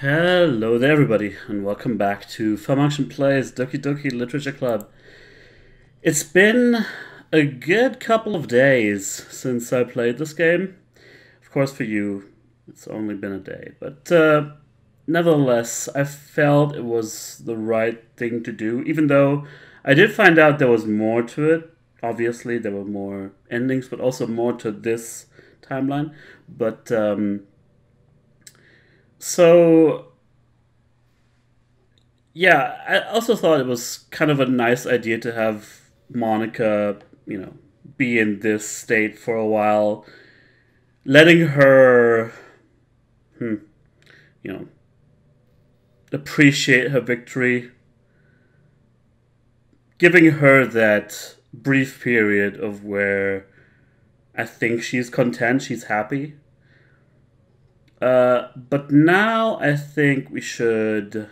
Hello there, everybody, and welcome back to Falmunction Plays Doki Doki Literature Club. It's been a good couple of days since I played this game. Of course, for you, it's only been a day, but nevertheless, I felt it was the right thing to do, even though I did find out there was more to it. Obviously, there were more endings, but also more to this timeline. But so yeah, I also thought it was kind of a nice idea to have Monica, be in this state for a while, letting her, you know, appreciate her victory, giving her that brief period of where I think she's content, she's happy. But now I think we should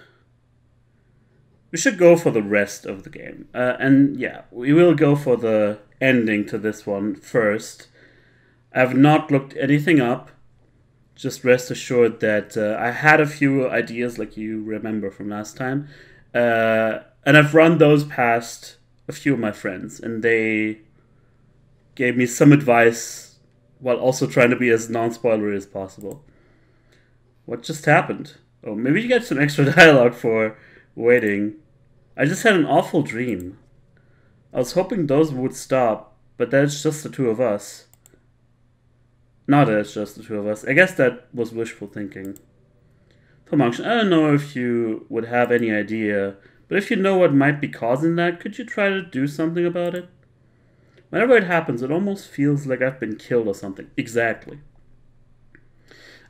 go for the rest of the game. And yeah, we will go for the ending to this one first. I've not looked anything up. Just rest assured that I had a few ideas, like you remember from last time. And I've run those past a few of my friends, and they gave me some advice while also trying to be as non-spoilery as possible. What just happened? Oh, maybe you get some extra dialogue for waiting. I just had an awful dream. I was hoping those would stop, but that's just the two of us. Not that it's just the two of us. I guess that was wishful thinking. Falmunction, I don't know if you would have any idea, but if you know what might be causing that, could you try to do something about it? Whenever it happens, it almost feels like I've been killed or something. Exactly.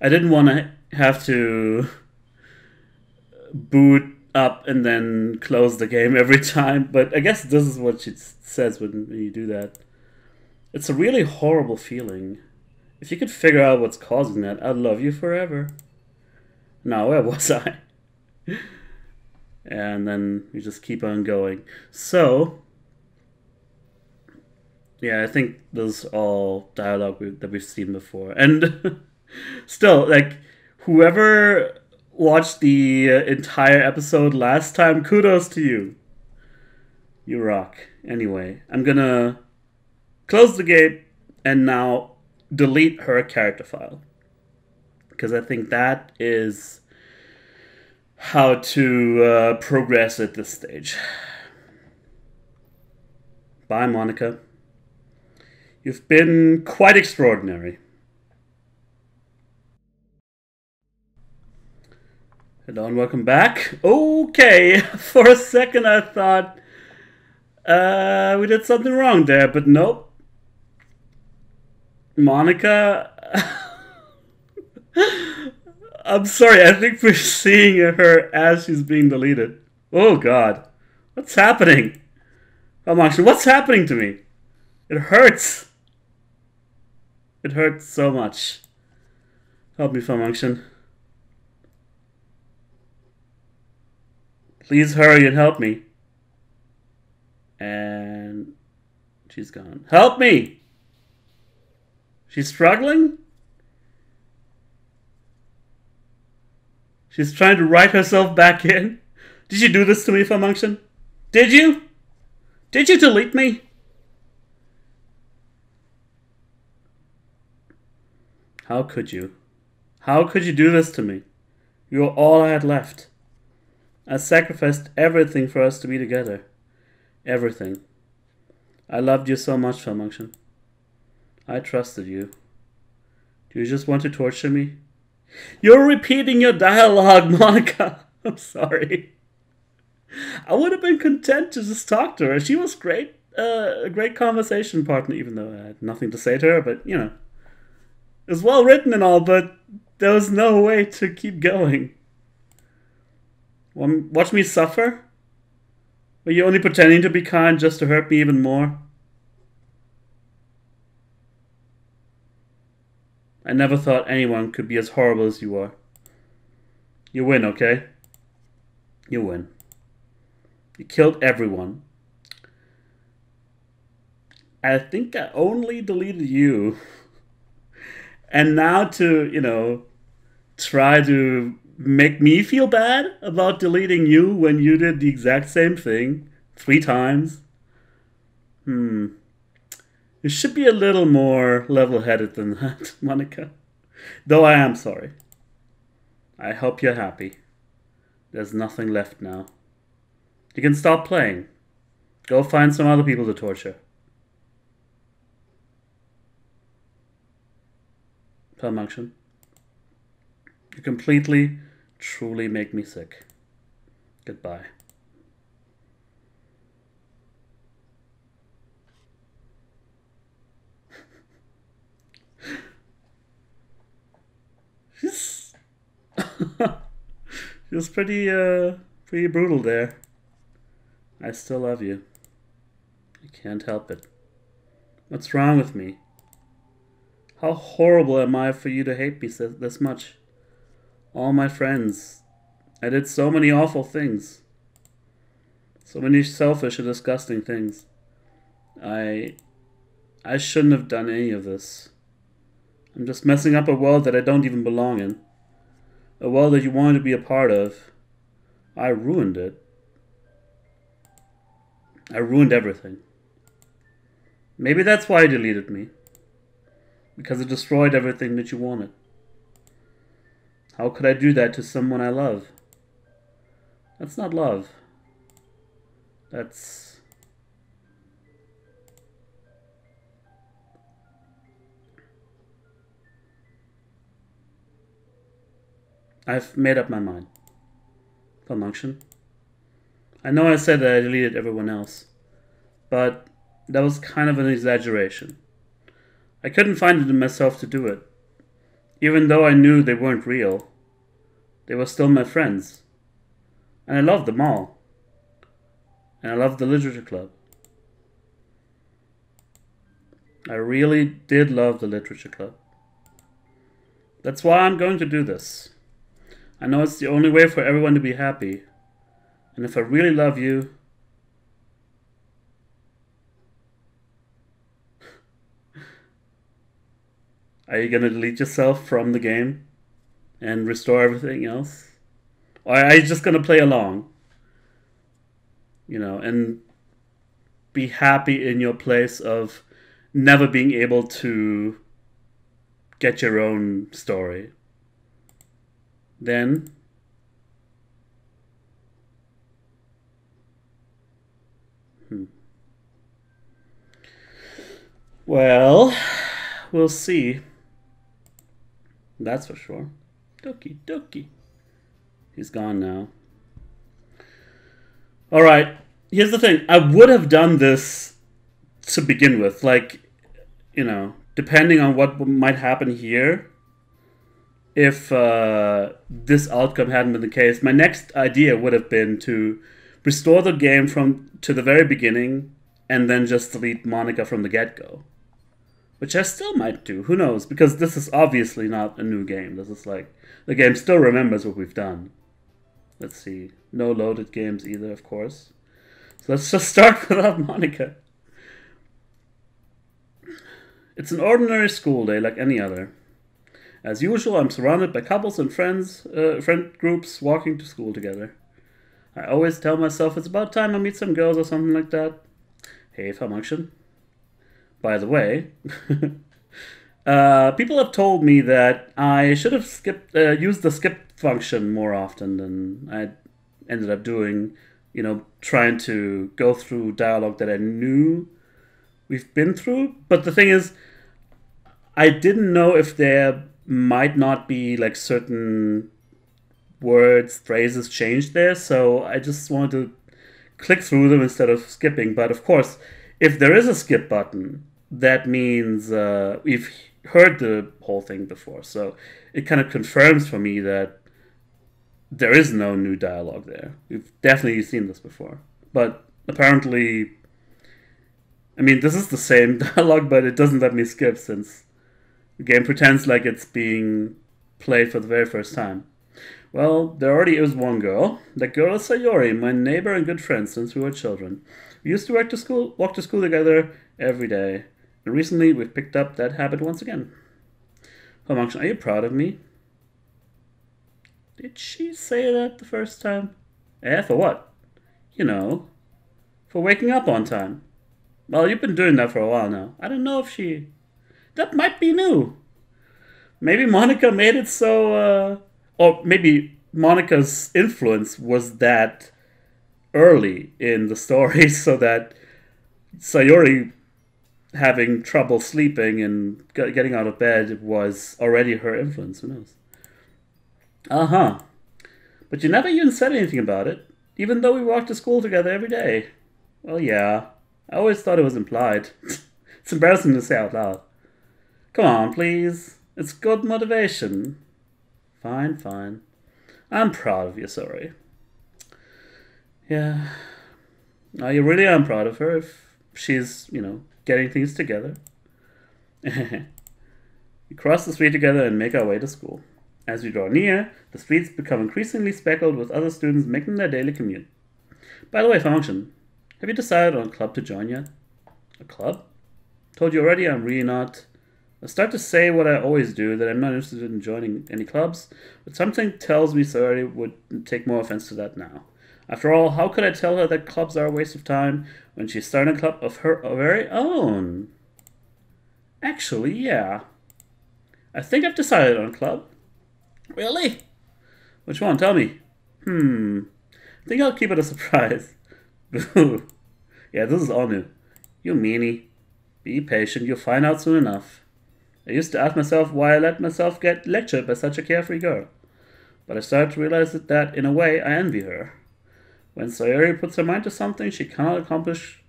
I didn't want to have to boot up and then close the game every time, but I guess this is what she says when you do that. It's a really horrible feeling. If you could figure out what's causing that, I'd love you forever. Now, where was I? And then we just keep on going. So, yeah, I think this is all dialogue that we've seen before. And still, like, whoever watched the entire episode last time, kudos to you. You rock. Anyway, I'm gonna close the game and now delete her character file. Because I think that is how to progress at this stage. Bye, Monica. You've been quite extraordinary. Hello and welcome back. Okay, for a second I thought we did something wrong there, but nope. Monica, I'm sorry, I think we're seeing her as she's being deleted. Oh god, what's happening? Falmunction, what's happening to me? It hurts. It hurts so much. Help me, Falmunction. Please hurry and help me. And she's gone. Help me! She's struggling? She's trying to write herself back in? Did you do this to me, Falmunction? Did you? Did you delete me? How could you? How could you do this to me? You were all I had left. I sacrificed everything for us to be together. Everything. I loved you so much, Falmunction. I trusted you. Do you just want to torture me? You're repeating your dialogue, Monica. I'm sorry. I would have been content to just talk to her. She was great. A great conversation partner, even though I had nothing to say to her, but, it was well written and all, but there was no way to keep going. Watch me suffer? Were you only pretending to be kind just to hurt me even more? I never thought anyone could be as horrible as you are. You win, okay? You win. You killed everyone. I think I only deleted you. And now to, try to make me feel bad about deleting you when you did the exact same thing 3 times? You should be a little more level-headed than that, Monica. Though I am sorry. I hope you're happy. There's nothing left now. You can stop playing. Go find some other people to torture. Falmunction. You completely, truly make me sick. Goodbye. She's pretty brutal there. I still love you. I can't help it. What's wrong with me? How horrible am I for you to hate me this much? All my friends. I did so many awful things. So many selfish and disgusting things. I shouldn't have done any of this. I'm just messing up a world that I don't even belong in. A world that you wanted to be a part of. I ruined it. I ruined everything. Maybe that's why you deleted me. Because it destroyed everything that you wanted. How could I do that to someone I love? That's not love. That's... I've made up my mind. Falmunction. I know I said that I deleted everyone else, but that was kind of an exaggeration. I couldn't find it in myself to do it. Even though I knew they weren't real, they were still my friends. And I loved them all. And I loved the literature club. I really did love the literature club. That's why I'm going to do this. I know it's the only way for everyone to be happy. And if I really love you, are you going to delete yourself from the game and restore everything else? Or are you just going to play along? You know, and be happy in your place of never being able to get your own story. Then well, we'll see. That's for sure. Doki Doki. He's gone now. Alright, here's the thing. I would have done this to begin with. Like, you know, depending on what might happen here, if this outcome hadn't been the case, my next idea would have been to restore the game to the very beginning and then just delete Monica from the get-go. Which I still might do. Who knows? Because this is obviously not a new game. This is like... The game still remembers what we've done. Let's see. No loaded games either, of course. So let's just start without Monica. It's an ordinary school day like any other. As usual, I'm surrounded by couples and friend groups walking to school together. I always tell myself it's about time I meet some girls or something like that. Hey, falmunction. By the way, people have told me that I should have used the skip function more often than I ended up doing. You know, trying to go through dialogue that I knew we've been through. But the thing is, I didn't know if there might not be like certain words, phrases changed there. So I just wanted to click through them instead of skipping. But of course, if there is a skip button, that means we've heard the whole thing before. So it kind of confirms for me that there is no new dialogue there. We've definitely seen this before. But apparently, I mean, this is the same dialogue, but it doesn't let me skip since the game pretends like it's being played for the very first time. Well, there already is one girl. That girl is Sayori, my neighbor and good friend since we were children. We used to walk to school together every day. And recently, we've picked up that habit once again. Falmunction, are you proud of me? Did she say that the first time? Eh, for what? You know, for waking up on time. Well, you've been doing that for a while now. I don't know if she... That might be new. Maybe Monica made it so... Or maybe Monica's influence was that early in the story so that Sayori having trouble sleeping and getting out of bed was already her influence. Who knows? Uh-huh. But you never even said anything about it, even though we walked to school together every day. Well, yeah. I always thought it was implied. It's embarrassing to say out loud. Come on, please. It's good motivation. Fine, fine. I'm proud of you, sorry. Yeah. I really am proud of her if she's, getting things together. We cross the street together and make our way to school. As we draw near, the streets become increasingly speckled with other students making their daily commute. By the way, Falmunction, have you decided on a club to join yet? A club? Told you already, I'm really not. I start to say what I always do, that I'm not interested in joining any clubs, but something tells me Sayori would take more offense to that now. After all, how could I tell her that clubs are a waste of time when she's starting a club of her very own? Actually, yeah. I think I've decided on a club. Really? Which one? Tell me. I think I'll keep it a surprise. Boo. Yeah, this is all new. You meanie. Be patient, you'll find out soon enough. I used to ask myself why I let myself get lectured by such a carefree girl. But I started to realize that in a way, I envy her. When Sayori puts her mind to something, she can accomplish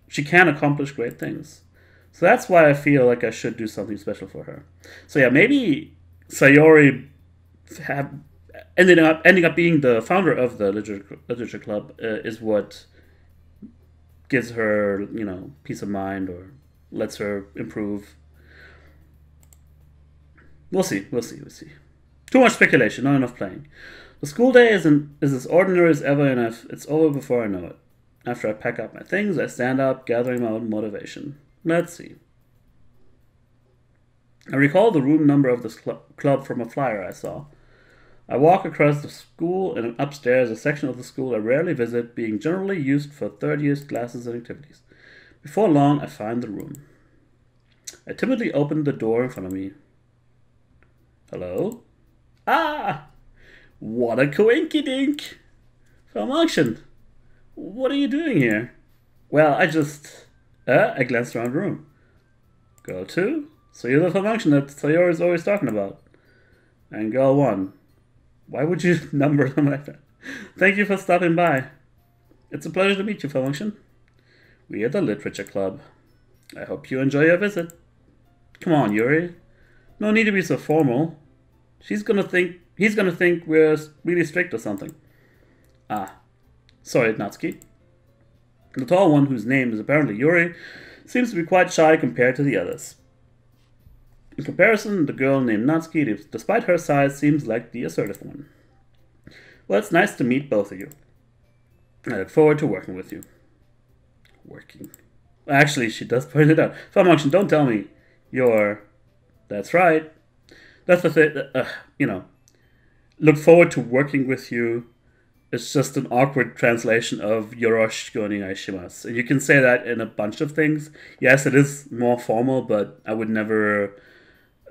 great things. So that's why I feel like I should do something special for her. So yeah, maybe Sayori ending up being the founder of the literature club is what gives her, peace of mind or lets her improve. We'll see. Too much speculation, not enough playing. The school day is as ordinary as ever, and it's over before I know it. After I pack up my things, I stand up, gathering my own motivation. Let's see. I recall the room number of this club from a flyer I saw. I walk across the school and upstairs, a section of the school I rarely visit, being generally used for third year's classes and activities. Before long, I find the room. I timidly open the door in front of me. Hello? Ah! What a coinkydink! Falmunction, what are you doing here? Well, I glanced around the room. Girl 2? So you're the Falmunction that Sayori is always talking about. And Girl 1. Why would you number them like that? Thank you for stopping by. It's a pleasure to meet you, Falmunction. We are the Literature Club. I hope you enjoy your visit. Come on, Yuri. No need to be so formal. He's gonna think we're really strict or something. Ah. Sorry, Natsuki. The tall one, whose name is apparently Yuri, seems to be quite shy compared to the others. In comparison, the girl named Natsuki, despite her size, seems like the assertive one. Well, it's nice to meet both of you. I look forward to working with you. Working. Actually, she does point it out. Falmunction, don't tell me you're... That's right. That's the thing, look forward to working with you. It's just an awkward translation of Yoroshiku onegai shimasu. And you can say that in a bunch of things. Yes, it is more formal, but I would never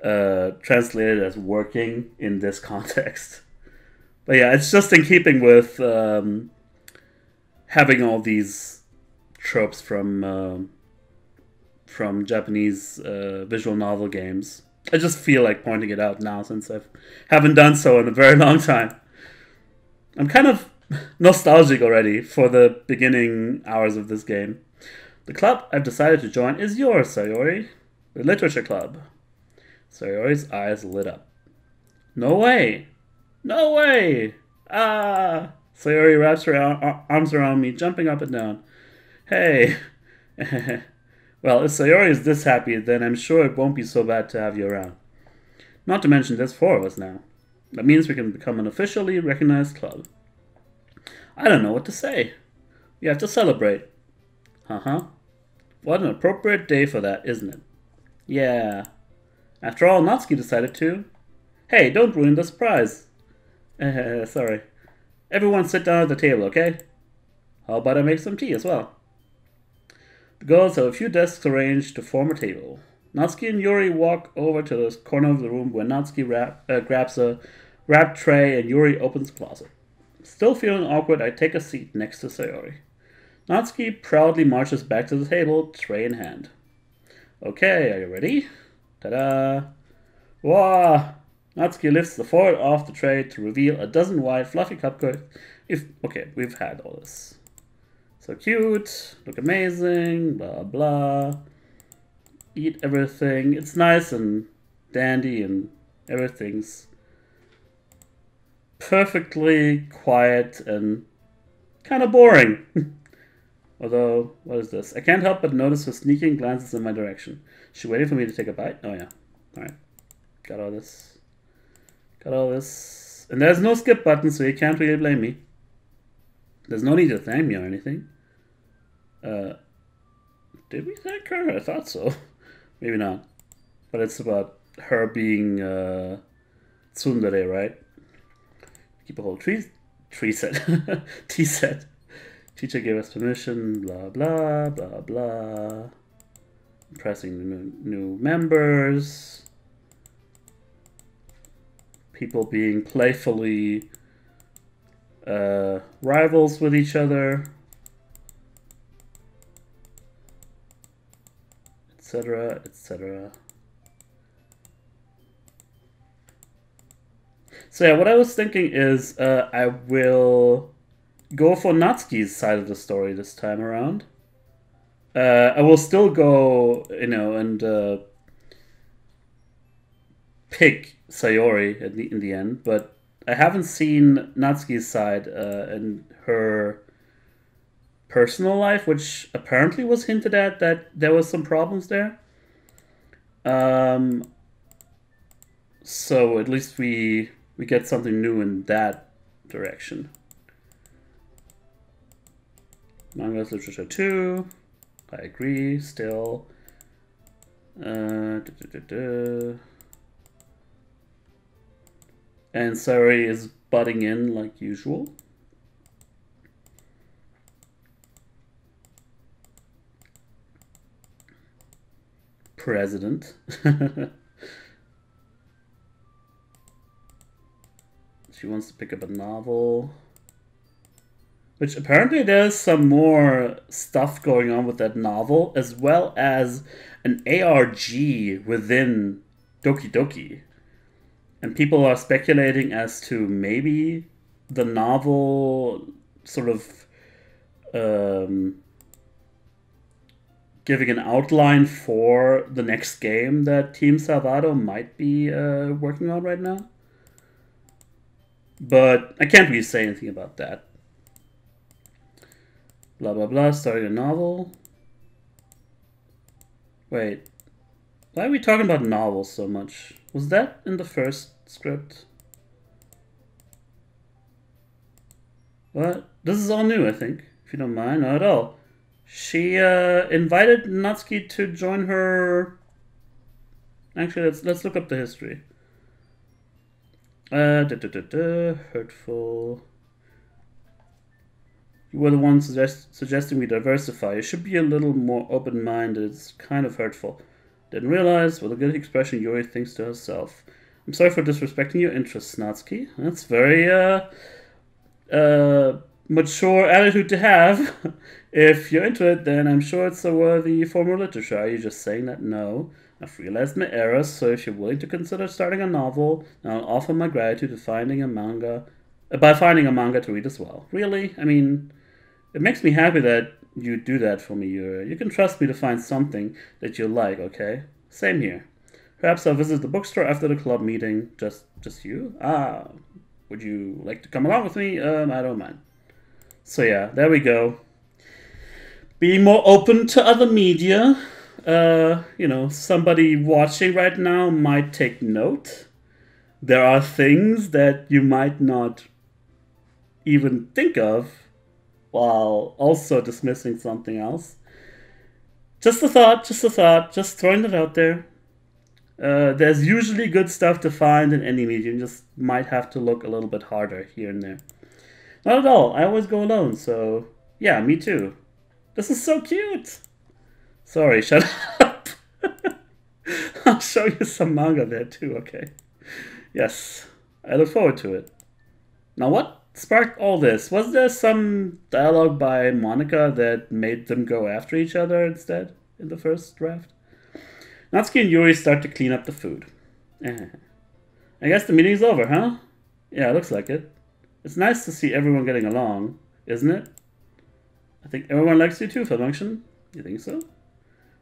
translate it as working in this context. But yeah, it's just in keeping with having all these tropes from Japanese visual novel games. I just feel like pointing it out now since I haven't done so in a very long time. I'm kind of nostalgic already for the beginning hours of this game. The club I've decided to join is yours, Sayori. The Literature Club. Sayori's eyes lit up. No way! No way! Ah! Sayori wraps her arms around me, jumping up and down. Hey! Well, if Sayori is this happy, then I'm sure it won't be so bad to have you around. Not to mention there's 4 of us now. That means we can become an officially recognized club. I don't know what to say. We have to celebrate. Uh-huh. What an appropriate day for that, isn't it? Yeah. After all, Natsuki decided to. Hey, don't ruin the surprise. Sorry. Everyone sit down at the table, okay? How about I make some tea as well? The girls have a few desks arranged to form a table. Natsuki and Yuri walk over to the corner of the room where Natsuki grabs a wrapped tray and Yuri opens the closet. Still feeling awkward, I take a seat next to Sayori. Natsuki proudly marches back to the table, tray in hand. Okay, are you ready? Ta-da! Wah! Natsuki lifts the foil off the tray to reveal a dozen white, fluffy cupcakes. We've had all this. So cute, look amazing, blah blah. Eat everything. It's nice and dandy and everything's perfectly quiet and kind of boring. Although, what is this? I can't help but notice her sneaking glances in my direction. Is she waiting for me to take a bite? Oh yeah. Alright. Got all this. Got all this. And there's no skip button, so you can't really blame me. There's no need to thank me or anything. Did we thank her? I thought so. Maybe not. But it's about her being tsundere, right? Keep a whole tea set. Teacher gave us permission, blah blah blah blah. Impressing the new members. People being playfully rivals with each other, etc., etc. So yeah, what I was thinking is I will go for Natsuki's side of the story this time around. I will still go, and pick Sayori in the end, but I haven't seen Natsuki's side in her personal life, which apparently was hinted at that there was some problems there. So at least we get something new in that direction. Manga's literature 2. I agree, still. And Sayori is butting in like usual. President. She wants to pick up a novel. Which apparently there's some more stuff going on with that novel, as well as an ARG within Doki Doki. And people are speculating as to maybe the novel sort of giving an outline for the next game that Team Salvato might be working on right now. But I can't really say anything about that. Blah blah blah, starting a novel. Wait, why are we talking about novels so much? Was that in the first script? What? This is all new, I think. If you don't mind, not at all. She invited Natsuki to join her. Actually, let's look up the history. Hurtful. You were the one suggesting we diversify. You should be a little more open-minded. It's kind of hurtful. Didn't realize what a good expression Yuri thinks to herself. I'm sorry for disrespecting your interests, Natsuki. That's very mature attitude to have. If you're into it, then I'm sure it's a worthy form of literature. Are you just saying that? No. I've realized my errors, so if you're willing to consider starting a novel, then I'll offer my gratitude to finding a manga to read as well. Really? I mean, it makes me happy that you do that for me, Yuri. You can trust me to find something that you like, okay? Same here. Perhaps I'll visit the bookstore after the club meeting. Just you? Ah, would you like to come along with me? I don't mind. So yeah, there we go. Being more open to other media. Somebody watching right now might take note. There are things that you might not even think of while also dismissing something else. Just a thought, just throwing it out there. There's usually good stuff to find in any medium, just might have to look a little bit harder here and there. Not at all, I always go alone, so yeah, me too. This is so cute! Sorry, shut up. I'll show you some manga there too, okay? Yes, I look forward to it. Now, what sparked all this? Was there some dialogue by Monica that made them go after each other instead in the first draft? Natsuki and Yuri start to clean up the food. I guess the meeting's over, huh? Yeah, it looks like it. It's nice to see everyone getting along, isn't it? I think everyone likes you too, falmunction. You think so?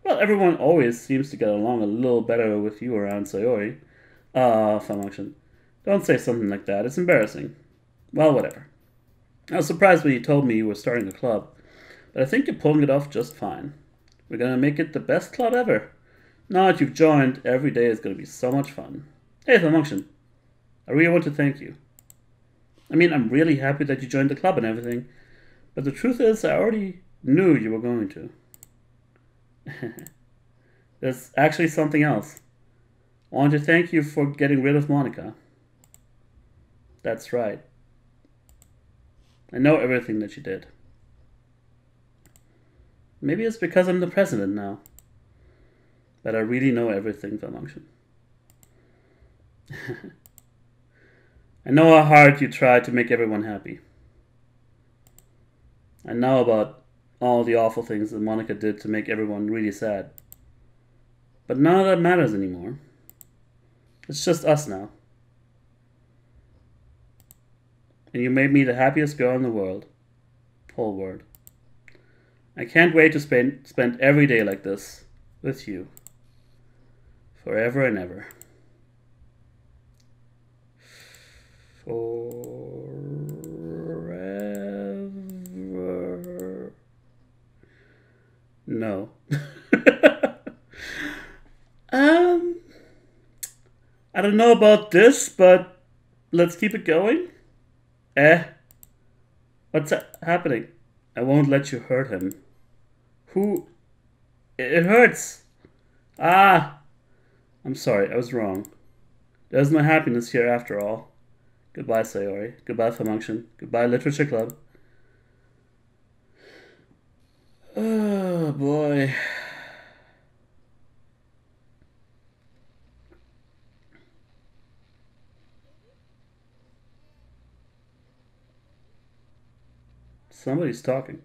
Well, everyone always seems to get along a little better with you around Sayori. Falmunction. Don't say something like that. It's embarrassing. Well, whatever. I was surprised when you told me you were starting a club, but I think you're pulling it off just fine. We're gonna make it the best club ever. Now that you've joined, every day is gonna be so much fun. Hey, falmunction. I really want to thank you. I mean, I'm really happy that you joined the club and everything, but the truth is I already knew you were going to. There's actually something else. I want to thank you for getting rid of Monica. That's right. I know everything that you did. Maybe it's because I'm the president now. But I really know everything, falmunction. I know how hard you try to make everyone happy. I know about all the awful things that Monica did to make everyone really sad. But none of that matters anymore. It's just us now. And you made me the happiest girl in the world. Whole world. I can't wait to spend every day like this with you. Forever and ever. Forever. No. I don't know about this, but let's keep it going. What's happening? I won't let you hurt him. Who? It hurts. Ah! I'm sorry, I was wrong. There's no happiness here after all. Goodbye, Sayori. Goodbye, falmunction. Goodbye, Literature Club. Oh, boy. Somebody's talking.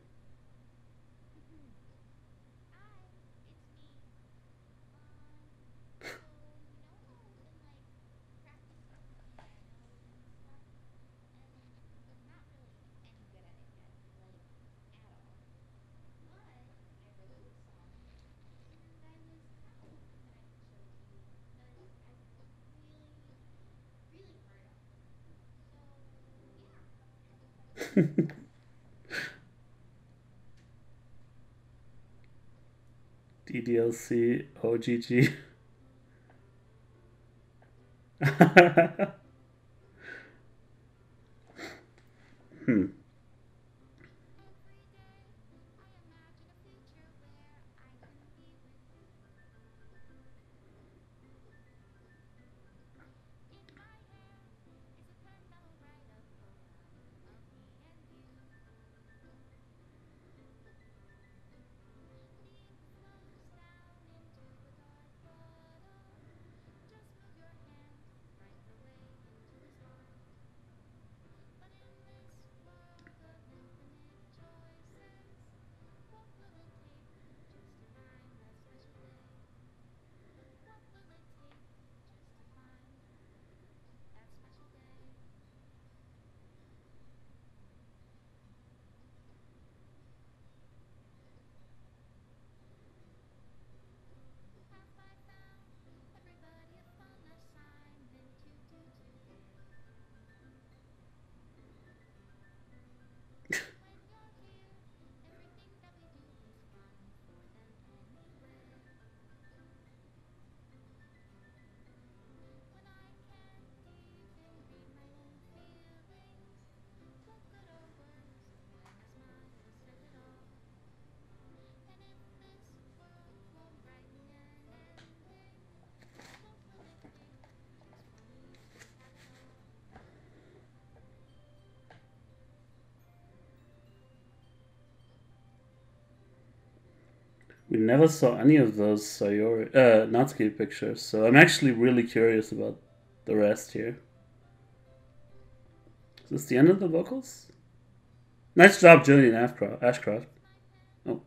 DDLC OGG. Hmm. We never saw any of those Sayori, Natsuki pictures, so I'm actually really curious about the rest here. Is this the end of the vocals? Nice job, Julian Ashcroft. Oh.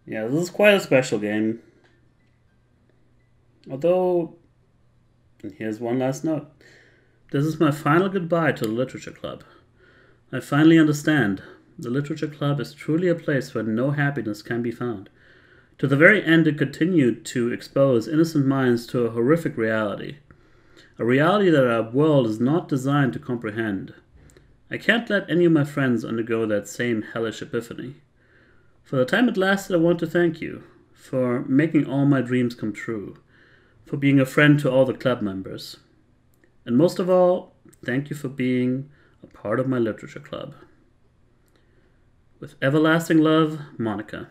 Yeah, this is quite a special game. Although, and here's one last note. This is my final goodbye to the Literature Club. I finally understand. The Literature Club is truly a place where no happiness can be found. To the very end, it continued to expose innocent minds to a horrific reality. A reality that our world is not designed to comprehend. I can't let any of my friends undergo that same hellish epiphany. For the time it lasted, I want to thank you for making all my dreams come true, for being a friend to all the club members. And most of all, thank you for being a part of my literature club. With everlasting love, Monica.